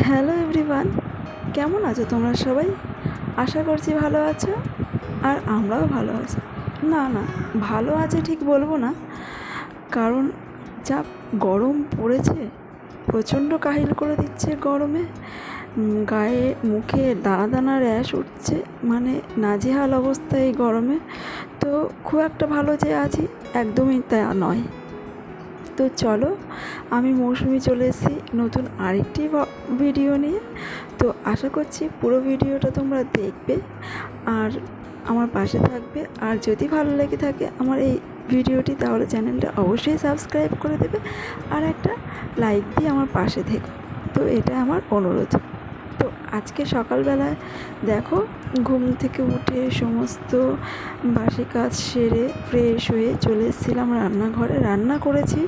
Hello everyone, কেমন আছো তোমরা সবাই? আশা করছি ভালো আছো, আর আমরাও ভালো আছি। না না, ভালো আছে ঠিক বলবো না, কারণ যা গরম পড়েছে, প্রচণ্ড কাহিল করে দিচ্ছে গরমে। গায়ে মুখে দানা দানা র্যাশ উঠছে, মানে নাজেহাল অবস্থা এই গরমে। তো খুব একটা ভালো যে আছি, একদমই তা নয়। তো চলো, আমি মৌসুমি চলে এসেছি নতুন আরেকটি ভিডিও নিয়ে। তো আশা করছি পুরো ভিডিওটা তোমরা দেখবে আর আমার পাশে থাকবে। আর যদি ভালো লেগে থাকে আমার এই ভিডিওটি, তাহলে চ্যানেলটা অবশ্যই সাবস্ক্রাইব করে দেবে আর একটা লাইক দিয়ে আমার পাশে থেকো। তো এটা আমার অনুরোধ। তো আজকে সকালবেলায় দেখো, ঘুম থেকে উঠে সমস্ত বাসি কাজ সেরে ফ্রেশ হয়ে চলে এসেছিলাম রান্নাঘরে। রান্না করেছি,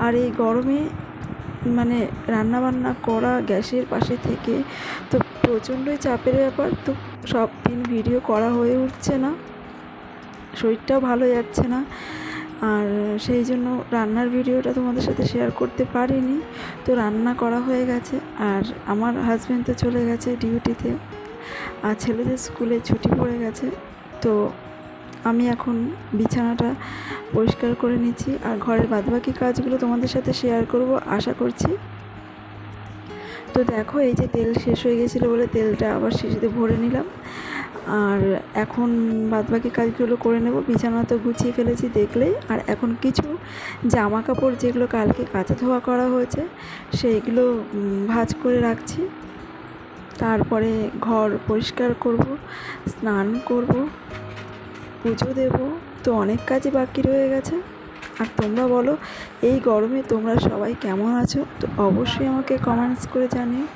আর এই গরমে মানে রান্নাবান্না করা গ্যাসের পাশে থেকে তো প্রচণ্ডই চাপের ব্যাপার। তো সব দিন ভিডিও করা হয়ে উঠছে না, শরীরটাও ভালো যাচ্ছে না, আর সেই জন্য রান্নার ভিডিওটা তোমাদের সাথে শেয়ার করতে পারিনি। তো রান্না করা হয়ে গেছে, আর আমার হাজব্যান্ড তো চলে গেছে ডিউটিতে, আর ছেলেদের স্কুলে ছুটি পড়ে গেছে। তো আমি এখন বিছানাটা পরিষ্কার করে নিচ্ছি, আর ঘরের বাদবাকি কাজগুলো তোমাদের সাথে শেয়ার করব আশা করছি। তো দেখো, এই যে তেল শেষ হয়ে গেছিলো বলে তেলটা আবার শিশিতে ভরে নিলাম, আর এখন বাদবাকি কাজগুলো করে নেব। বিছানা তো গুছিয়ে ফেলেছি দেখলেই, আর এখন কিছু জামা কাপড় যেগুলো কালকে কাচা ধোয়া করা হয়েছে সেইগুলো ভাঁজ করে রাখছি। তারপরে ঘর পরিষ্কার করব, স্নান করব, পুজো দেব। তো অনেক কাজই বাকি রয়ে গেছে। আর তোমরা বলো, এই গরমে তোমরা সবাই কেমন আছো? তো অবশ্যই আমাকে কমেন্টস করে জানিও।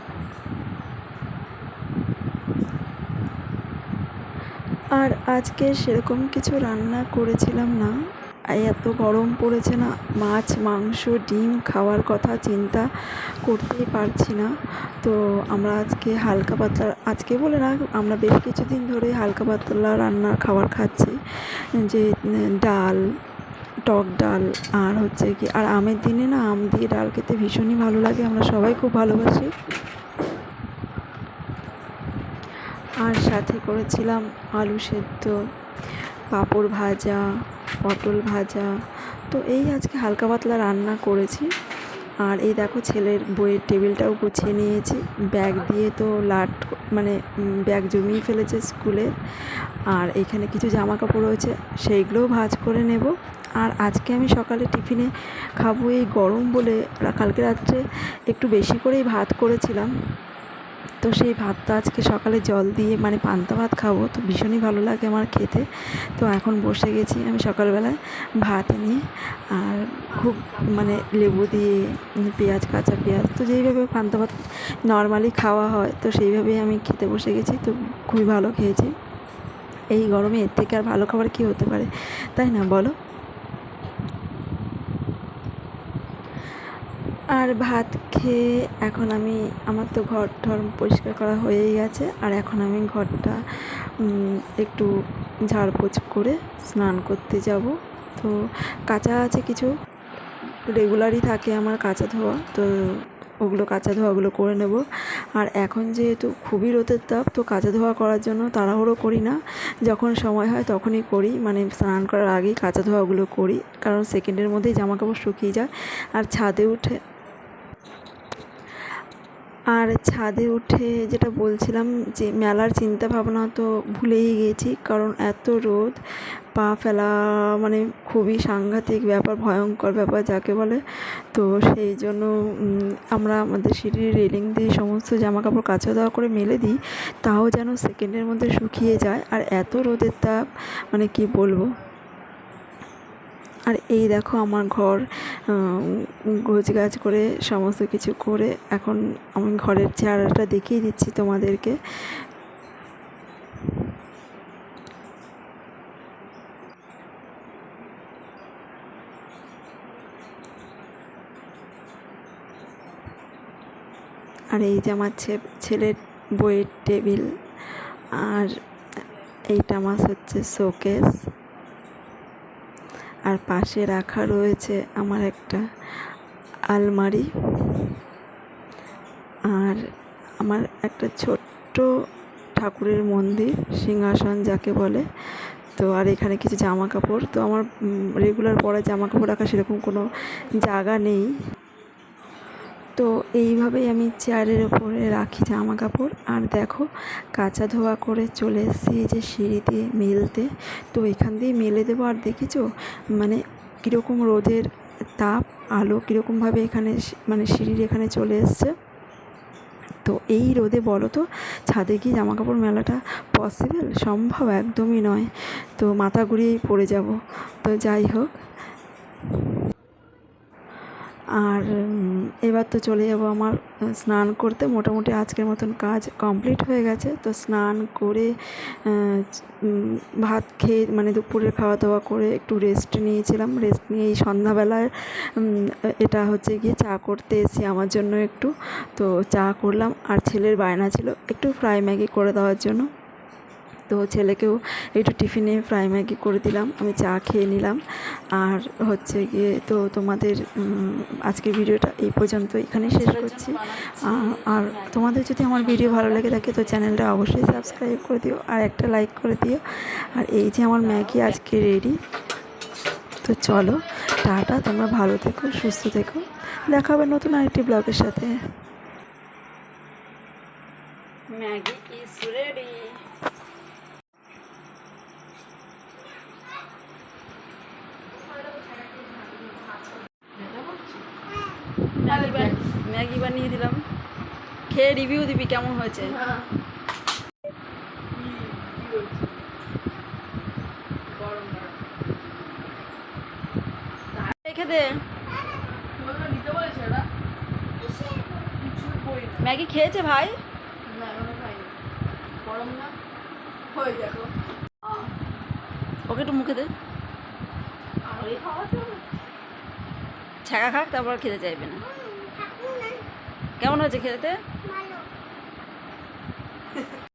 আর আজকে সেরকম কিছু রান্না করেছিলাম না, এত গরম পড়েছে না, মাছ মাংস ডিম খাওয়ার কথা চিন্তা করতেই পারছি না। তো আমরা আজকে হালকা পাতলা, আজকে বলে না, আমরা বেশ কিছুদিন ধরে হালকা পাতলা রান্না খাবার খাচ্ছি, যে ডাল, টক ডাল, আর হচ্ছে কি, আর আমের দিনে না আম দিয়ে ডাল খেতে ভীষণই ভালো লাগে, আমরা সবাই খুব ভালোবাসি। আর সাথে করেছিলাম আলু সেদ্ধ, পাঁপড় ভাজা, পটল ভাজা। তো এই আজকে হালকা পাতলা রান্না করেছি। আর এই দেখো, ছেলের বইয়ের টেবিলটাও গুছিয়ে নিয়েছি, ব্যাগ দিয়ে তো লাট, মানে ব্যাগ জমিয়ে ফেলেছে স্কুলের। আর এখানে কিছু জামা কাপড় রয়েছে, সেইগুলোও ভাঁজ করে নেব। আর আজকে আমি সকালে টিফিনে খাবো এই গরম বলে, কালকে রাত্রে একটু বেশি করেই ভাত করেছিলাম। তো সেই ভাতটা আজকে সকালে জল দিয়ে, মানে পান্তা ভাত খাবো, তো ভীষণই ভালো লাগে আমার খেতে। তো এখন বসে গেছি আমি সকালবেলায় ভাত নিয়ে, আর খুব মানে লেবু দিয়ে, পেঁয়াজ, কাঁচা পেঁয়াজ, তো যেইভাবে পান্তা ভাত নর্মালি খাওয়া হয় তো সেইভাবেই আমি খেতে বসে গেছি। তো খুবই ভালো খেয়েছি। এই গরমে এর থেকে আর ভালো খাবার কী হতে পারে, তাই না বলো? আর ভাত খেয়ে এখন আমি, আমার তো ঘর ঠর পরিষ্কার করা হয়েই গেছে, আর এখন আমি ঘরটা একটু ঝাড়পোছ করে স্নান করতে যাব। তো কাচা আছে কিছু, রেগুলারই থাকে আমার কাচা ধোয়া, তো ওগুলো কাচা ধোয়াগুলো করে নেব। আর এখন যেহেতু খুবই রোদের তাপ, তো কাচা ধোয়া করার জন্য তাড়াহুড়ো করি না, যখন সময় হয় তখনই করি, মানে স্নান করার আগেই কাচা ধোয়াগুলো করি, কারণ সেকেন্ডের মধ্যেই জামাকাপড় শুকিয়ে যায়। আর ছাদে উঠে যেটা বলছিলাম, যে মেলার চিন্তা ভাবনা তো ভুলেই গেছি, কারণ এত রোদ, পা ফেলা মানে খুবই সাংঘাতিক ব্যাপার, ভয়ঙ্কর ব্যাপার যাকে বলে। তো সেই জন্য আমরা আমাদের সিঁড়ির রেলিং দিয়ে সমস্ত জামাকাপড় কাচা দেওয়া করে মেলে দিই, তাও যেন সেকেন্ডের মধ্যে শুকিয়ে যায়। আর এত রোদের তাপ, মানে কি বলবো। আর এই দেখো, আমার ঘর গোছগাছ করে সমস্ত কিছু করে এখন আমি ঘরের চেহারাটা দেখিয়ে দিচ্ছি তোমাদেরকে। আর এই যে আমার ছেলের বইয়ের টেবিল, আর এইটা আমার হচ্ছে শোকেস, আর পাশে রাখা রয়েছে আমার একটা আলমারি, আর আমার একটা ছোট্ট ঠাকুরের মন্দির, সিংহাসন যাকে বলে। তো আর এখানে কিছু জামা কাপড়, তো আমার রেগুলার পরা জামা কাপড় রাখা সেরকম কোনো জায়গা নেই, তো এইভাবেই আমি চেয়ারের ওপরে রাখি জামা কাপড়। আর দেখো কাচা ধোয়া করে চলে এসেছি এই যে সিঁড়ি দিয়ে মেলতে, তো এখান দিয়ে মেলে দেবো। আর দেখেছো মানে কীরকম রোদের তাপ, আলো কীরকমভাবে এখানে মানে সিঁড়ির এখানে চলে এসছে। তো এই রোদে বলো তো ছাদে গিয়ে জামা কাপড় মেলাটা পসিবল? সম্ভব একদমই নয়, তো মাথা ঘুরিয়েই পড়ে যাব। তো যাই হোক, আর এবার তো চলে যাব আমার স্নান করতে। মোটামুটি আজকের মতন কাজ কমপ্লিট হয়ে গেছে। তো স্নান করে ভাত খেয়ে মানে দুপুরের খাওয়া দাওয়া করে একটু রেস্ট নিয়েছিলাম। রেস্ট নিয়ে এই সন্ধ্যাবেলায় এটা হচ্ছে গিয়ে চা করতে এসেছি আমার জন্য একটু। তো চা করলাম, আর ছেলের বায়না ছিল একটু ফ্রাই ম্যাগি করে দেওয়ার জন্য। তো ছেলেকেও একটু টিফিনে ফ্রাই ম্যাগি করে দিলাম, আমি চা খেয়ে নিলাম। আর হচ্ছে গিয়ে তো তোমাদের আজকের ভিডিওটা এই পর্যন্ত এখানেই শেষ করছি। আর তোমাদের যদি আমার ভিডিও ভালো লেগে থাকে তো চ্যানেলটা অবশ্যই সাবস্ক্রাইব করে দিও আর একটা লাইক করে দিও। আর এই যে আমার ম্যাগি আজকে রেডি। তো চলো টাটা, তোমরা ভালো থেকো, সুস্থ থেকো, দেখা হবে নতুন আরেকটি ব্লগের সাথে। Maggi is ready. ম্যাগি বানিয়ে দিলাম, খেয়ে রিভিউ দিবি কেমন হয়েছে। রেখে দে। ম্যাগি খেয়েছে ভাই? ওকে একটু মুখে দে, ছ্যাঁকা খাক তারপর খেতে চাইবে না। কেমন হয়েছে খেতে?